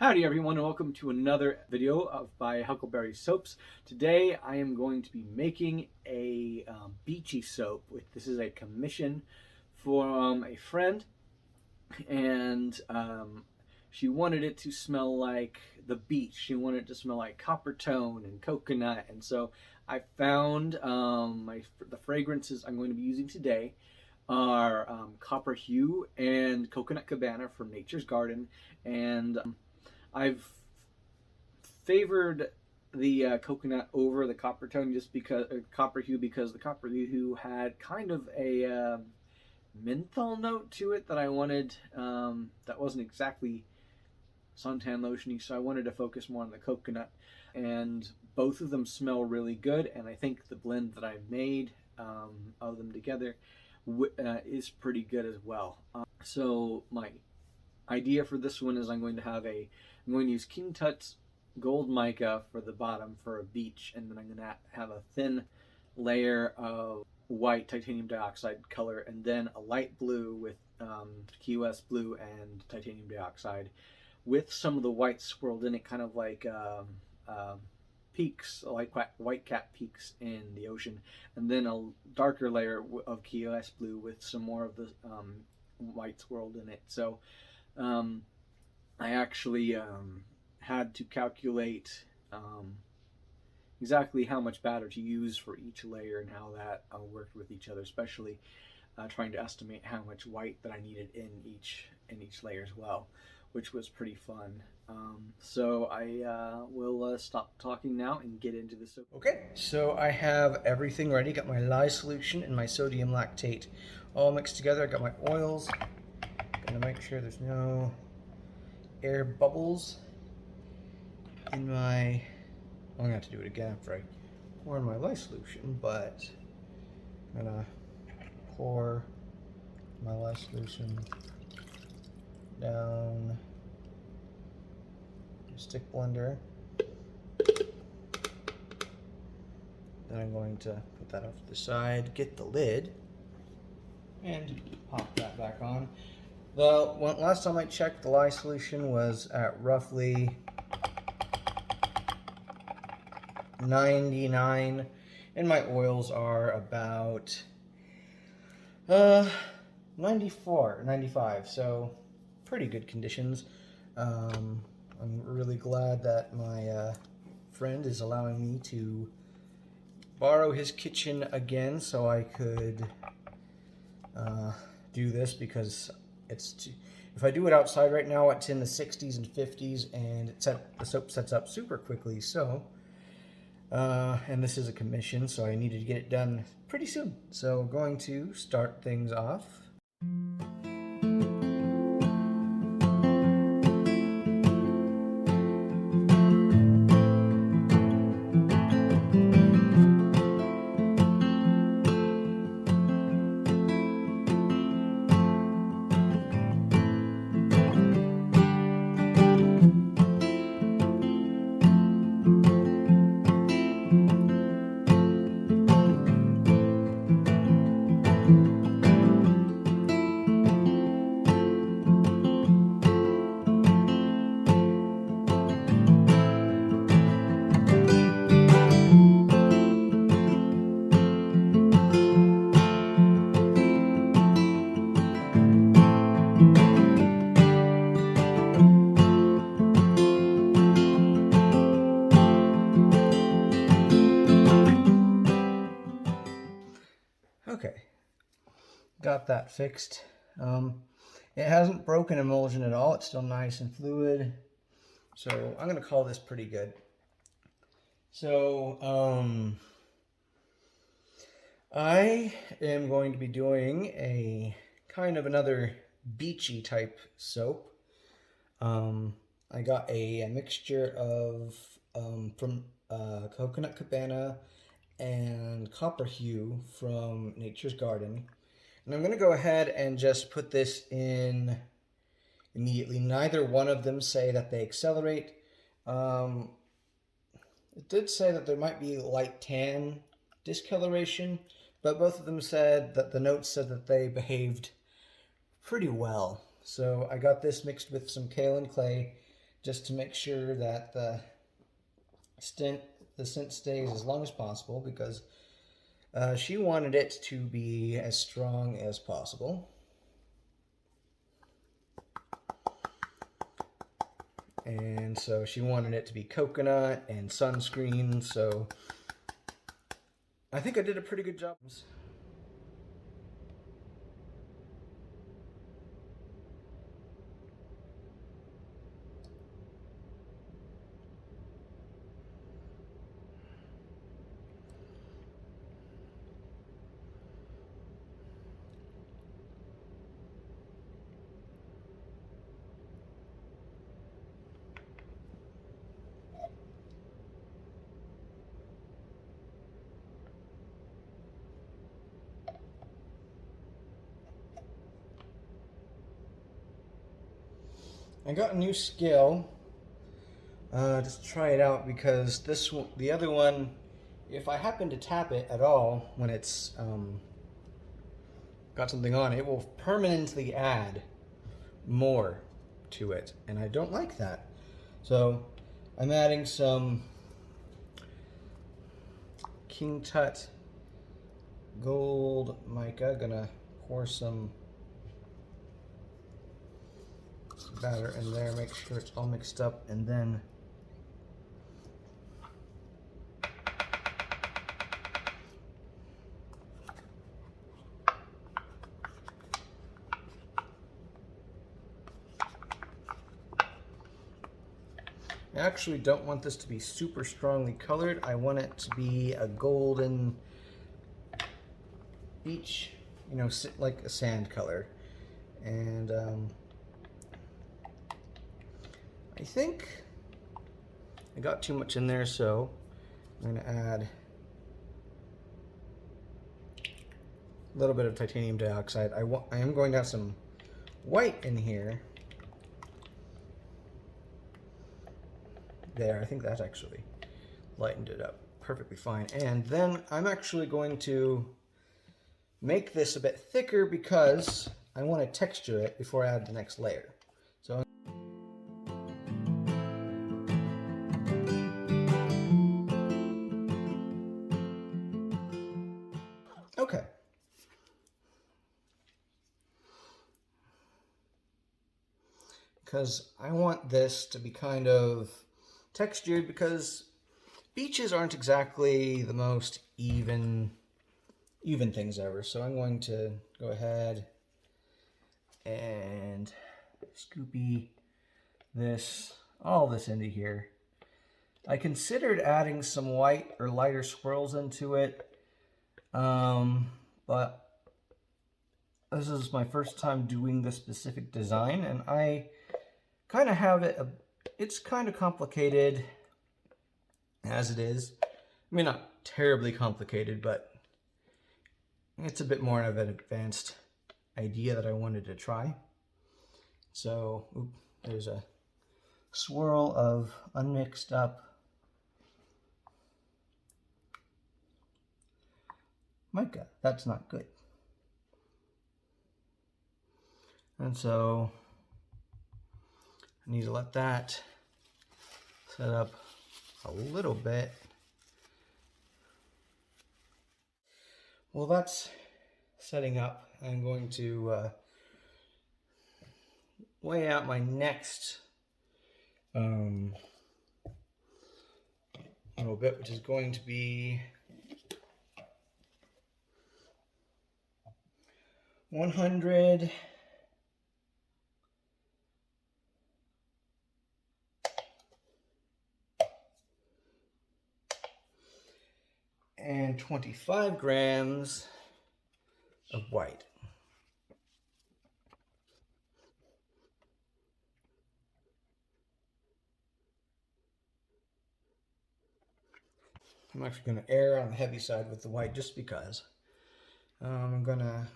Howdy everyone, and welcome to another video by Huckleberry Soaps. Today I am going to be making a beachy soap. This is a commission from a friend, and she wanted it to smell like the beach. She wanted it to smell like copper tone and coconut, and so I found the fragrances I'm going to be using today are Copper Hue and Coconut Cabana from Nature's Garden, and I've favored the coconut over the copper tone just because copper hue, because the copper hue had kind of a menthol note to it that I wanted, that wasn't exactly suntan lotiony, so I wanted to focus more on the coconut. And both of them smell really good, and I think the blend that I made of them together is pretty good as well. So my idea for this one is I'm going to use King Tut's Gold Mica for the bottom for a beach, and then I'm going to have a thin layer of white titanium dioxide color, and then a light blue with Key West blue and titanium dioxide with some of the white swirled in it, kind of like peaks, like white cap peaks in the ocean, and then a darker layer of Key West blue with some more of the white swirled in it. So I actually had to calculate exactly how much batter to use for each layer and how that worked with each other, especially trying to estimate how much white that I needed in each layer as well, which was pretty fun. So I will stop talking now and get into this. Okay, so I have everything ready. Got my lye solution and my sodium lactate all mixed together. I got my oils. Gonna make sure there's no air bubbles in my, I'm gonna have to do it again after I pour in my lye solution, but I'm gonna pour my lye solution down the stick blender. Then I'm going to put that off to the side, get the lid, and pop that back on. Last time I checked, the lye solution was at roughly 99, and my oils are about 94, 95, so pretty good conditions. I'm really glad that my friend is allowing me to borrow his kitchen again so I could do this, because if I do it outside right now, it's in the 60s and 50s, and the soap sets up super quickly. So, and this is a commission, so I needed to get it done pretty soon. So I'm going to start things off. Okay, got that fixed. It hasn't broken emulsion at all. It's still nice and fluid. So I'm going to call this pretty good. So I am going to be doing a kind of another beachy type soap. I got a mixture of from Coconut Cabana and Copper Hue from Nature's Garden. And I'm going to go ahead and just put this in immediately. Neither one of them say that they accelerate. It did say that there might be light tan discoloration, but both of them said that the notes said that they behaved pretty well. So I got this mixed with some kaolin clay just to make sure that the scent stays as long as possible, because she wanted it to be as strong as possible. And so she wanted it to be coconut and sunscreen, so I think I did a pretty good job. I got a new scale. Just try it out, because the other one, if I happen to tap it at all when it's got something on, it will permanently add more to it, and I don't like that. So I'm adding some King Tut Gold Mica. Gonna pour some batter in there, make sure it's all mixed up, and then I actually don't want this to be super strongly colored. I want it to be a golden beach, you know, like a sand color. And I think I got too much in there, so I'm going to add a little bit of titanium dioxide. I am going to have some white in here. There, I think that actually lightened it up perfectly fine. And then I'm actually going to make this a bit thicker, because I want to texture it before I add the next layer. So okay. Because I want this to be kind of textured, because beaches aren't exactly the most even things ever. So I'm going to go ahead and scoopy all this into here. I considered adding some white or lighter swirls into it, but this is my first time doing this specific design, and I kind of have it, it's kind of complicated as it is. I mean, not terribly complicated, but it's a bit more of an advanced idea that I wanted to try. So, there's a swirl of unmixed up mica. That's not good. And so I need to let that set up a little bit. Well, that's setting up. I'm going to weigh out my next little bit, which is going to be 100 and 25 grams of white. I'm actually going to err on the heavy side with the white, just because. I'm going to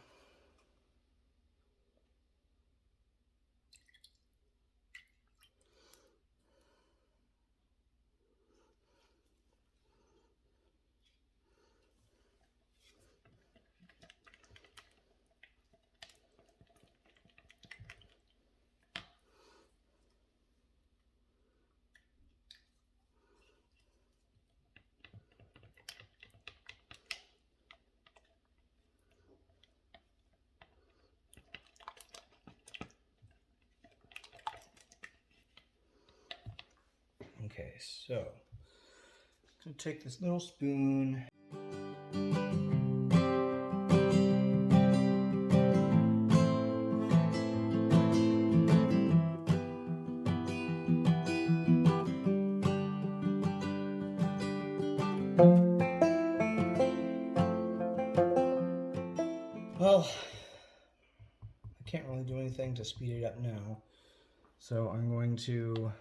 Okay, so I'm going to take this little spoon. Well, I can't really do anything to speed it up now, so I'm going to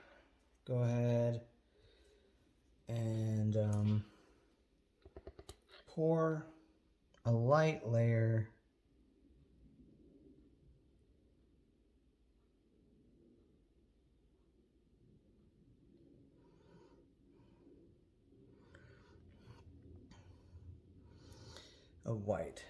go ahead and pour a light layer of white.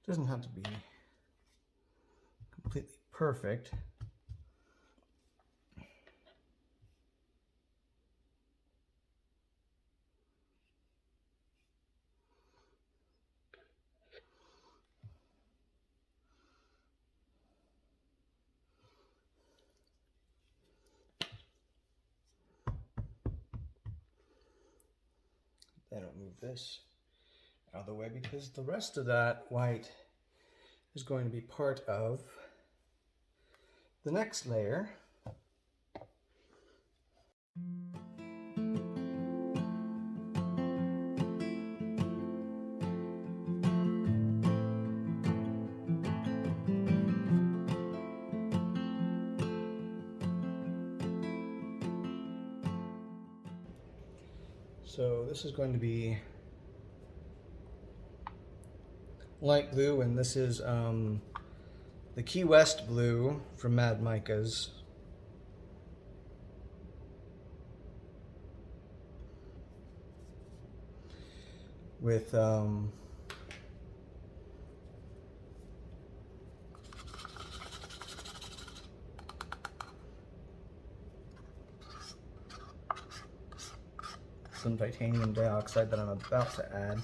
Doesn't have to be completely perfect. Then I'll move this out of the way because the rest of that white is going to be part of the next layer. So this is going to be light blue, and this is the Key West blue from Mad Micas. With some titanium dioxide that I'm about to add.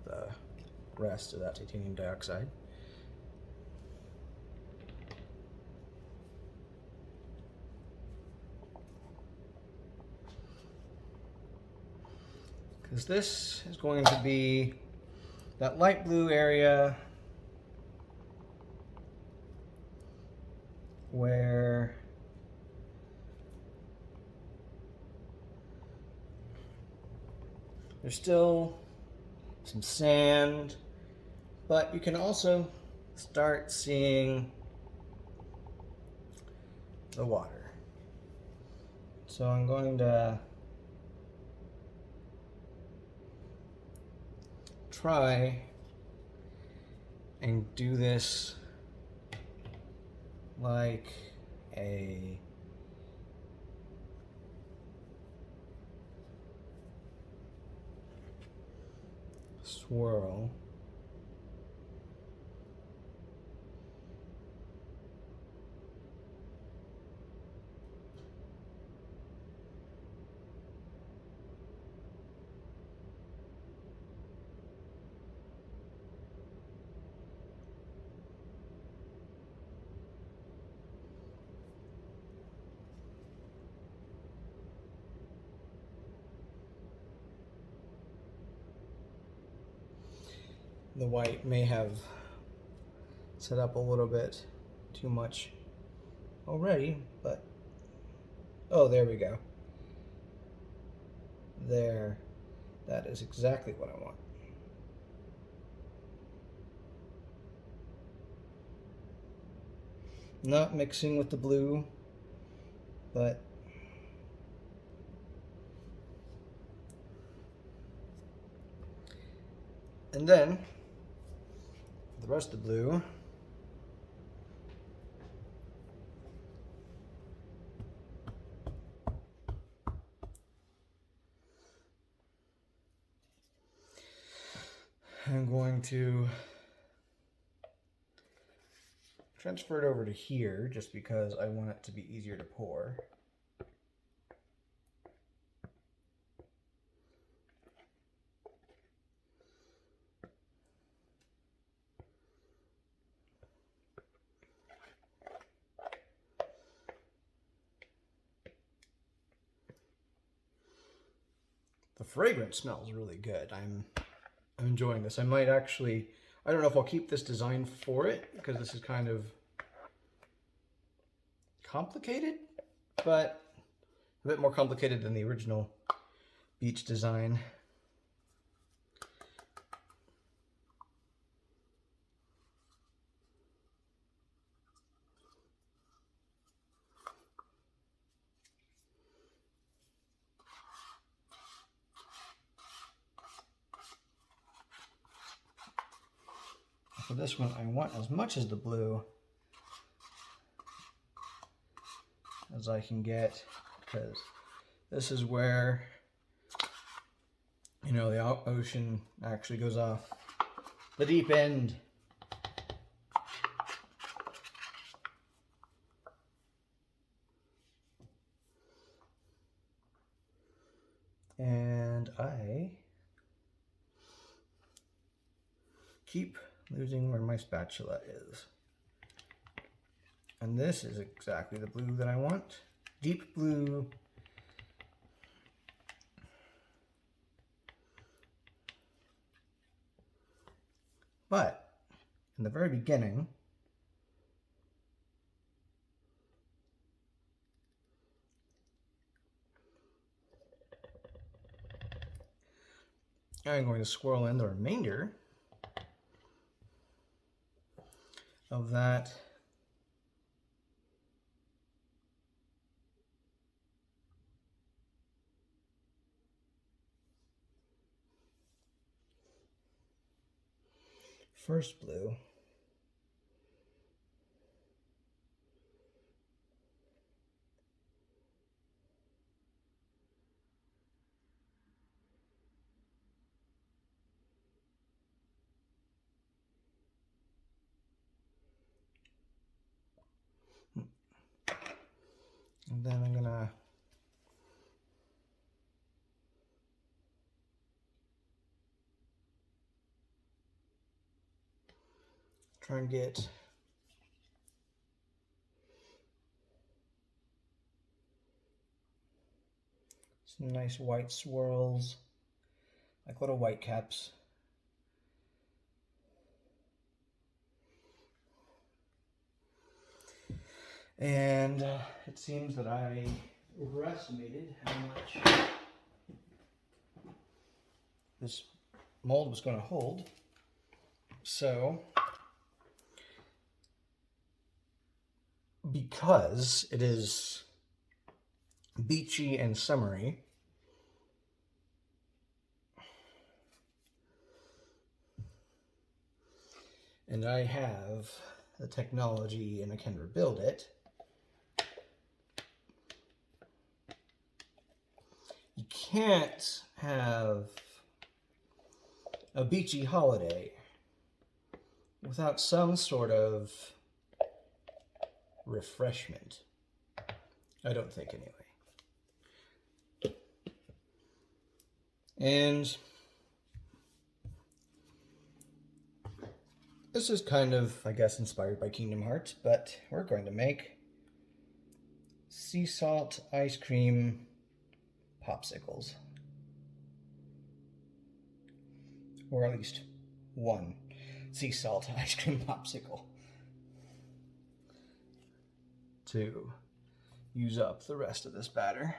The rest of that titanium dioxide. Because this is going to be that light blue area where there's still some sand, but you can also start seeing the water. So I'm going to try and do this like a swirl. The white may have set up a little bit too much already, but oh, there we go. There, that is exactly what I want. Not mixing with the blue, but and then the rest of the blue, I'm going to transfer it over to here just because I want it to be easier to pour. The fragrance smells really good. I'm enjoying this. I might actually, I don't know if I'll keep this design for it because this is kind of complicated, but a bit more complicated than the original beach design. For this one, I want as much as the blue as I can get, because this is where, you know, the ocean actually goes off the deep end. And I keep losing where my spatula is. And this is exactly the blue that I want. Deep blue. But in the very beginning, I'm going to swirl in the remainder of that first blue. And then I'm gonna try and get some nice white swirls, like little white caps. And it seems that I overestimated how much this mold was going to hold. So, because it is beachy and summery, and I have the technology and I can rebuild it, you can't have a beachy holiday without some sort of refreshment. I don't think, anyway. And this is kind of, I guess, inspired by Kingdom Hearts, but we're going to make sea salt ice cream popsicles. Or at least one sea salt ice cream popsicle to use up the rest of this batter.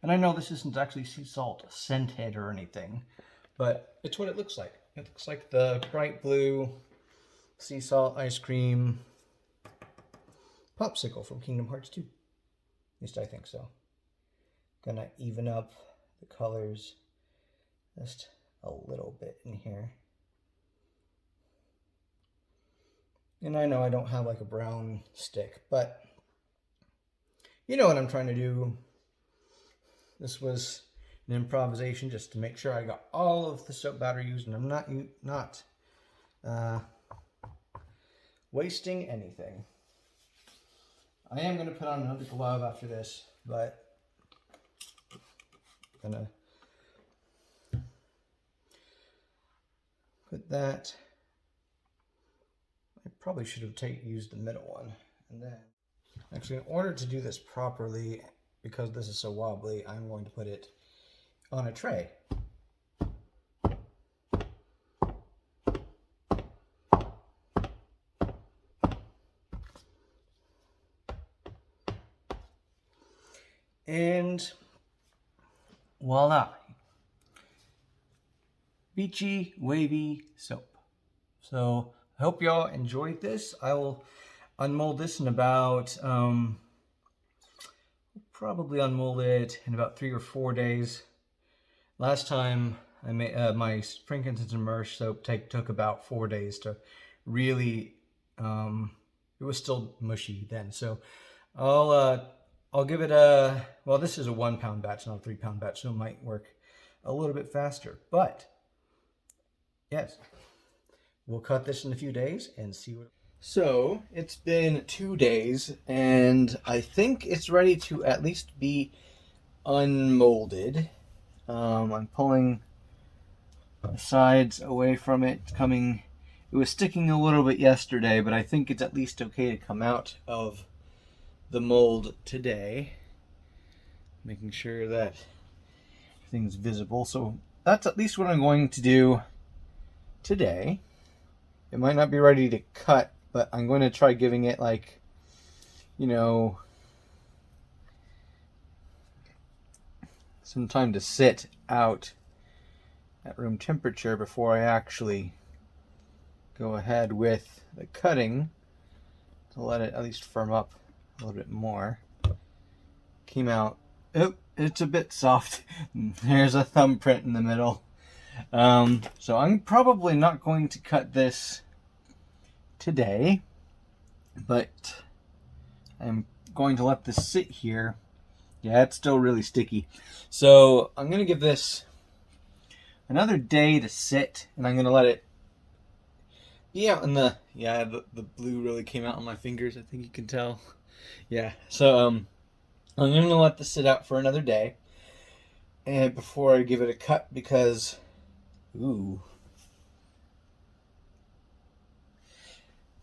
And I know this isn't actually sea salt scented or anything, but it's what it looks like. It looks like the bright blue sea salt ice cream popsicle from Kingdom Hearts 2. At least I think so. Gonna even up the colors just a little bit in here. And I know I don't have like a brown stick, but you know what I'm trying to do. This was an improvisation just to make sure I got all of the soap batter used and I'm not wasting anything. I am going to put on another glove after this, but I'm going to put that. I probably should have used the middle one. And then, actually, in order to do this properly, because this is so wobbly, I'm going to put it on a tray. And voila, beachy, wavy soap. So I hope y'all enjoyed this. I will unmold this in about, probably unmold it in about 3 or 4 days. Last time I made my frankincense and myrrh soap took about 4 days to really, it was still mushy then. So I'll give it a, well, this is a 1 pound batch, not a 3 pound batch, so it might work a little bit faster. But yes, we'll cut this in a few days and see what. So it's been 2 days and I think it's ready to at least be unmolded. I'm pulling the sides away from it. It was sticking a little bit yesterday, but I think it's at least okay to come out of the mold today. Making sure that everything's visible. So that's at least what I'm going to do today. It might not be ready to cut, but I'm going to try giving it like, you know, some time to sit out at room temperature before I actually go ahead with the cutting, to let it at least firm up a little bit more. Came out, oh, it's a bit soft. There's a thumbprint in the middle. So I'm probably not going to cut this today, but I'm going to let this sit here. Yeah, it's still really sticky. So I'm going to give this another day to sit, and I'm going to let it be out in the, yeah, the blue really came out on my fingers, I think you can tell. Yeah, so I'm going to let this sit out for another day and before I give it a cut, because ooh,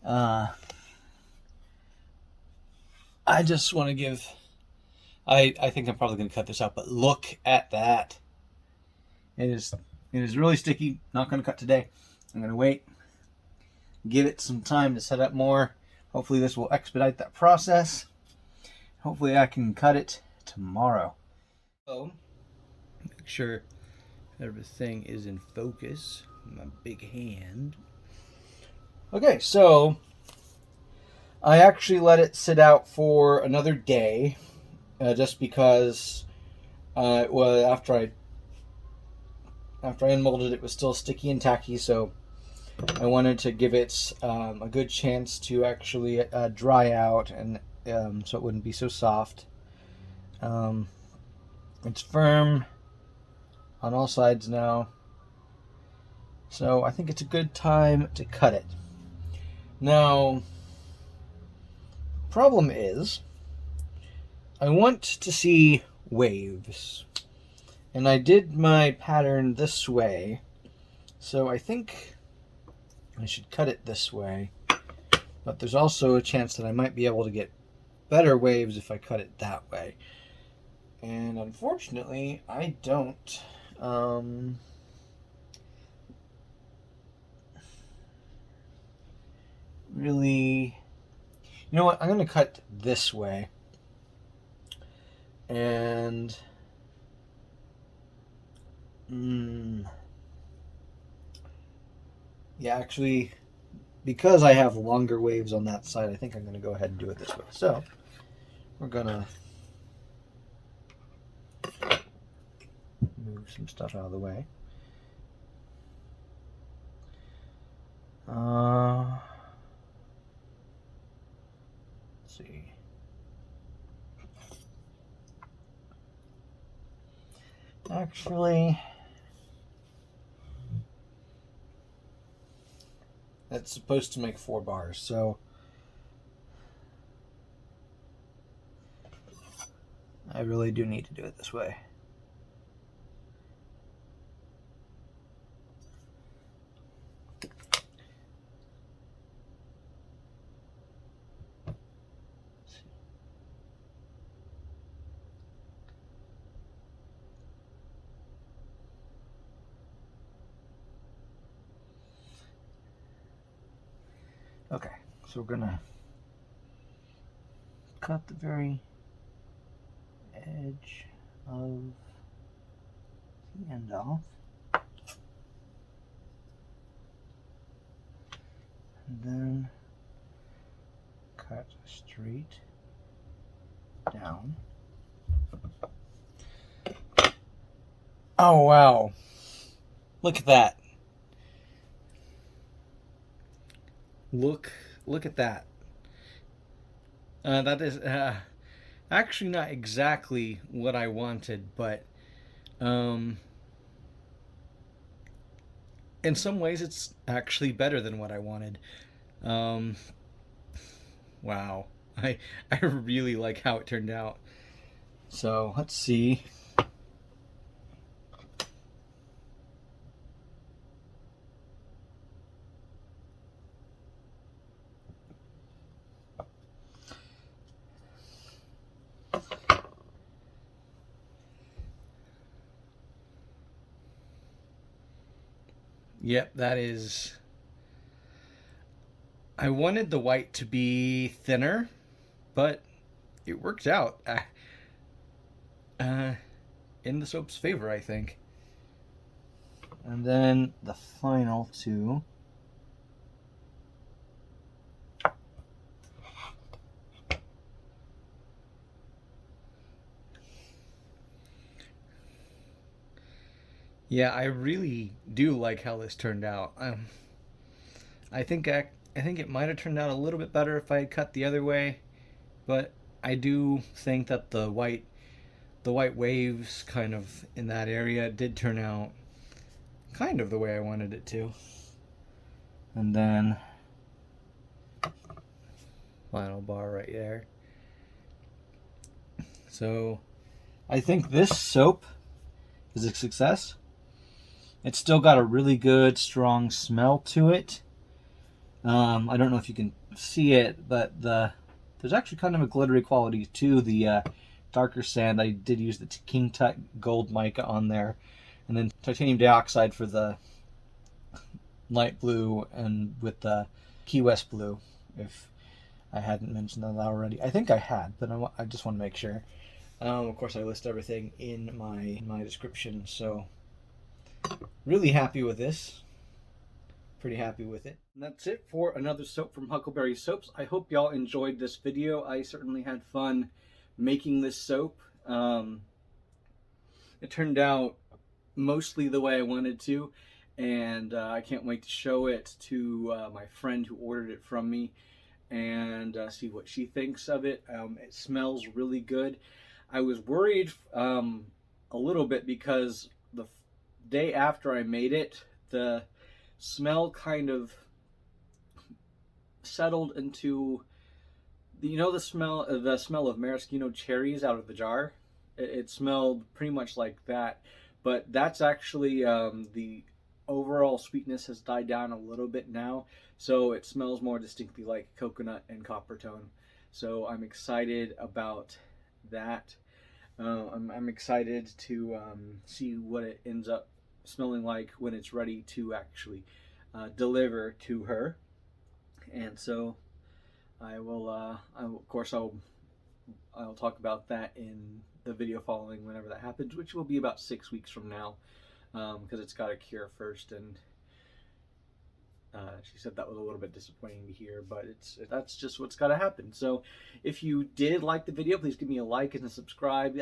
I just want to give, I think I'm probably going to cut this out, but look at that. It is really sticky. Not going to cut today. I'm going to wait, give it some time to set up more. Hopefully this will expedite that process. Hopefully I can cut it tomorrow. So, make sure everything is in focus. My big hand. Okay, so I actually let it sit out for another day, just because well, after I unmolded it was still sticky and tacky, so I wanted to give it a good chance to actually dry out, and so it wouldn't be so soft. It's firm on all sides now, so I think it's a good time to cut it. Now, problem is, I want to see waves, and I did my pattern this way, so I think I should cut it this way, but there's also a chance that I might be able to get better waves if I cut it that way. And unfortunately, I don't really, you know what, I'm going to cut this way. And yeah, actually, because I have longer waves on that side, I think I'm going to go ahead and do it this way. So we're going to move some stuff out of the way. Let's see. actually, that's supposed to make 4 bars, so I really do need to do it this way. Okay, so we're gonna cut the very edge of the end off. And then cut straight down. Oh wow. Look at that. Look at that. That is actually not exactly what I wanted, but in some ways it's actually better than what I wanted. Wow. I really like how it turned out. So let's see. Yep, that is... I wanted the white to be thinner, but it worked out in the soap's favor, I think. And then the final two. Yeah, I really do like how this turned out. I think it might have turned out a little bit better if I had cut the other way, but I do think that the white waves kind of in that area did turn out kind of the way I wanted it to. And then final bar right there. So I think this soap is a success. It's still got a really good, strong smell to it. I don't know if you can see it, but there's actually kind of a glittery quality to the darker sand. I did use the King Tut Gold mica on there, and then titanium dioxide for the light blue, and with the Key West blue, if I hadn't mentioned that already. I think I had, but I just want to make sure. Of course, I list everything in my description, so really happy with this. Pretty happy with it. And that's it for another soap from Huckleberry Soaps. I hope y'all enjoyed this video. I certainly had fun making this soap. It turned out mostly the way I wanted to, and I can't wait to show it to my friend who ordered it from me and see what she thinks of it. It smells really good. I was worried a little bit because the day after I made it, the smell kind of settled into, the smell of maraschino cherries out of the jar. It smelled pretty much like that, but that's actually the overall sweetness has died down a little bit now, so it smells more distinctly like coconut and copper tone. So I'm excited about that. I'm excited to see what it ends up smelling like when it's ready to actually deliver to her. And so I will of course I'll talk about that in the video following whenever that happens, which will be about 6 weeks from now, because it's got to cure first, and she said that was a little bit disappointing to hear, but that's just what's got to happen. So if you did like the video, please give me a like and a subscribe.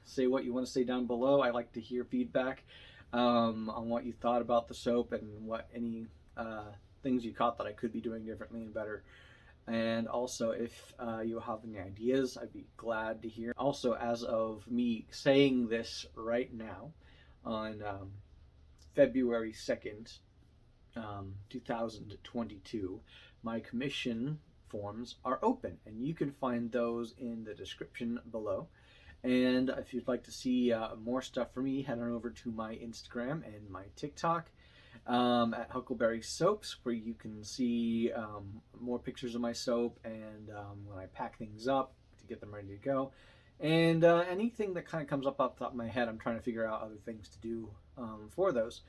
Say what you want to say down below. I like to hear feedback on what you thought about the soap and what any things you caught that I could be doing differently and better. And also, if you have any ideas, I'd be glad to hear. Also, as of me saying this right now, on February 2nd, 2022, my commission forms are open, and you can find those in the description below. And if you'd like to see more stuff from me, head on over to my Instagram and my TikTok at Huckleberry Soaps, where you can see more pictures of my soap and when I pack things up to get them ready to go. And anything that kind of comes up off the top of my head, I'm trying to figure out other things to do for those.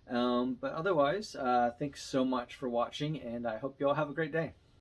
But otherwise, thanks so much for watching, and I hope you all have a great day.